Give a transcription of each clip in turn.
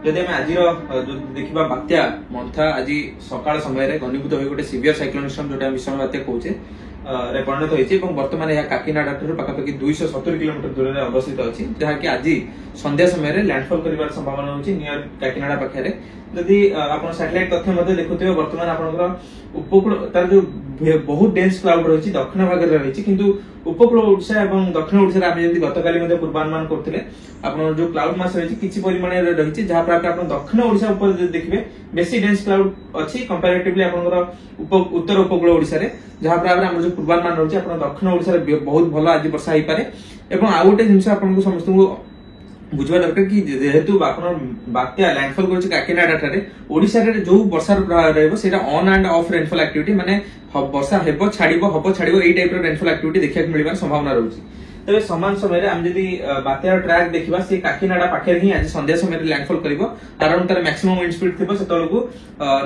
जदि आम आज देखा बात्या मंथा आज सकाल समय घनीभूत हो गोटे सीवियर साइक्लोनिक स्टॉर्म जोटा भीषण बात्या कहे परिणत होती बर्तमान यह काकीनाडा ठार पाखापाखि 270 किलोमीटर दूर में अवस्थित अच्छी जहाँकि आज संध्या समय लैंडफॉल कर संभावना होची नियर काकीनाडा पाखे जदि आप सैटेलाइट तथ्य देखुवे बर्तमान आप उपकूल तार जो बहुत डेन्स क्लाउड रही दक्षिण भाग में रही किंतु उपकूल ओडिशा और दक्षिण ओडिशा आम जमी गतकाली पूर्वानुमान करते आप जो क्लाउड मास रही किसी परिमाण रही जहाँफल आप दक्षिण ओडिशा देखिए बेसी डेन्स क्लाउड अच्छी कंपेरेटिवली आप उत्तर उपकूल ओडिशा जहाँफल आम जो पूर्वानुमान रही है दक्षिण ओडिशा बहुत भल आज वर्षा हो पारे और आउ गोटे जिन आपको समस्त बुझा दरकार कि जेहेतु बात्या लैंडफॉल कर काकीनाडा ठारे ओडिशा रे जो वर्षा रहबो सेटा on end of rainfall activity माने वर्षा हेबो छाड़िबो एई टाइप रो रेनफॉल एक्टिविटी देखिया मिलबार संभावना रहउची तबे समान समय आम जदि बात्यार ट्रैक देखा से काकीनाडा पाखे ही आज संध्या समय लैंडफॉल करिवो कारण तार मैक्सिमम विंड स्पीड थिबो सेतळकू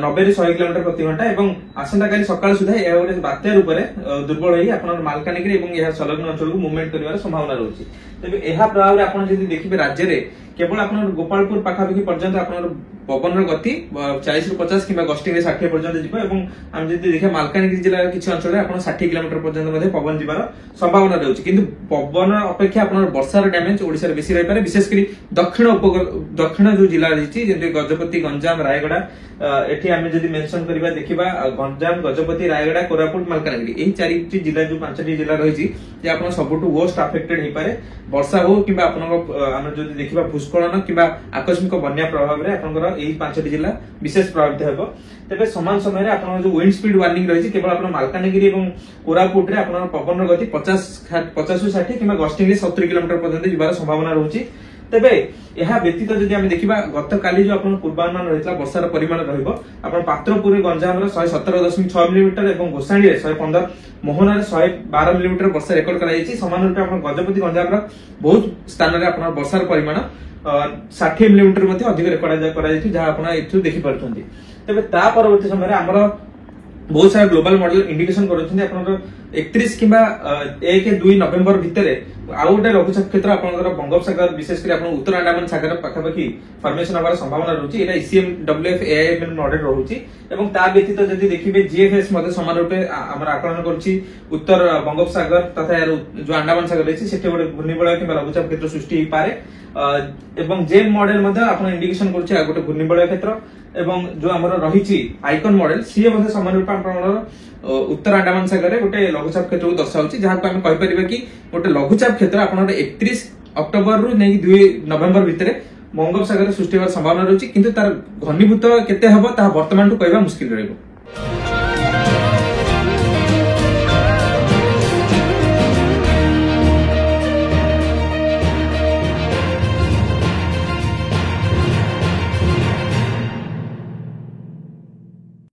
90 ରୁ 100 किलोमीटर प्रति घंटा एवं आसंता काली सकाळ सुधा ए गोटे बात्या रूप में दुर्बल होई आपन मालकानगिरी एवं यह संलग्न अंचल को मूवमेंट करिवार संभावना रहउची तबे एहा प्रभाव रे आपन जदि देखिबे राज्य रे केवल आपन गोपालपुर पाखापाखि पर्यंत आपन पवन गति 40 ରୁ 50 किंबा गस्टिंग 60 पर्यंत जिवो एवं हम जदि देखिए मालकानगिरी जिल्ला किछि अंचल आपन 60 किलोमीटर पर्यंत मध्ये पवन जिवार संभावना रहउची किंतु पवन अपेक्षा आपन वर्षार डैमेज ओडिसा रे बेसी रहि पारे विशेष करी दक्षिण जो जिला रही जेंति गजपति गंजाम रायगड़ा एठी आमे जदि मेंशन करबा देखिबा गंजाम गजपति रायगड़ा कोरापुट मालकानगिरी एही चारिटी जिला जो पांचटी जिला रही जे आपन सबटु वर्स्ट अफेक्टेड हे पारे वर्षा हो किबा आपन हम जदि देखिबा भूस्खलन किबा आकस्मिक बन्या प्रभाव रे आपनकर एही पांचटी जिला विशेष प्रभावित हेबो तबे समान समय रे आपन जो विंड स्पीड वार्निंग रही केवल आपन मालकानगिरी एवं कोरापुट रे आपन पवन गति 50 ରୁ 60 किबा गस्टिंग 70 किलोमीटर पर्यंत जिबार संभावना रहउची तबे यह व्यतीत जदि आमे देखिबा गतकाली जो आपन पूर्वानुमान रहितला वर्षार परिमाण रहइबो आपन पात्रपुर गंजाम रे 117.6 मिलीमीटर एवं गोसाणी रे 115 मोहना रे 112 मिलीमीटर वर्षा रेकॉर्ड करा जायछि समान रूप आपन गजपति गंजाम रे बहुत स्थान रे आपन वर्षार परिमाण 60 मिलीमीटर मध्ये अधिक रेकॉर्ड करा जायछि जहा आपन एथु देखि परछन्ती तबे ता परवर्ती समय रे हमर बहुत सारा ग्लोबल मॉडल इंडिकेशन करूछन्ती आपन 31 किंबा 1-2 नवेम्बर भितर आउ गोटे लघुचाप क्षेत्र आपनकर बंगोपसागर विशेष कर आपन उत्तर अंडमान सागर पाखापाखि फॉर्मेशन होबार संभावना रहउची एटा ECMWF AIML मॉडल रहउची एवं ता व्यतीत जदि देखिबे GFS मध्ये समान रूपे हमर आकलन करूची उत्तर बंगोपसागर तथा जो अंडमान सागर रही सेठे गोटे घूर्णिबलय किंबा लघुचाप क्षेत्र सृष्टि हो पारे एवं जेम मॉडल मध्ये आपन इंडिकेशन करूची गोटे घूर्णिबलय क्षेत्र एवं जो हमर रहिची आइकन मॉडल सी मध्ये समान रूपे आपन उत्तर अंडमान सागर रे गोटे लघुचाप क्षेत्र को दर्शाउची जहा को हम कहि परिबे कि गोटे लघुचाप क्षेत्र आपन 31 अक्टोबर रु नै 2 नवेम्बर भितर बंगोपसागर सृष्टि होबार संभावना रहउची किंतु तार घनीभूत केते हबो ता वर्तमान तो कहबा मुश्किल रहइबो।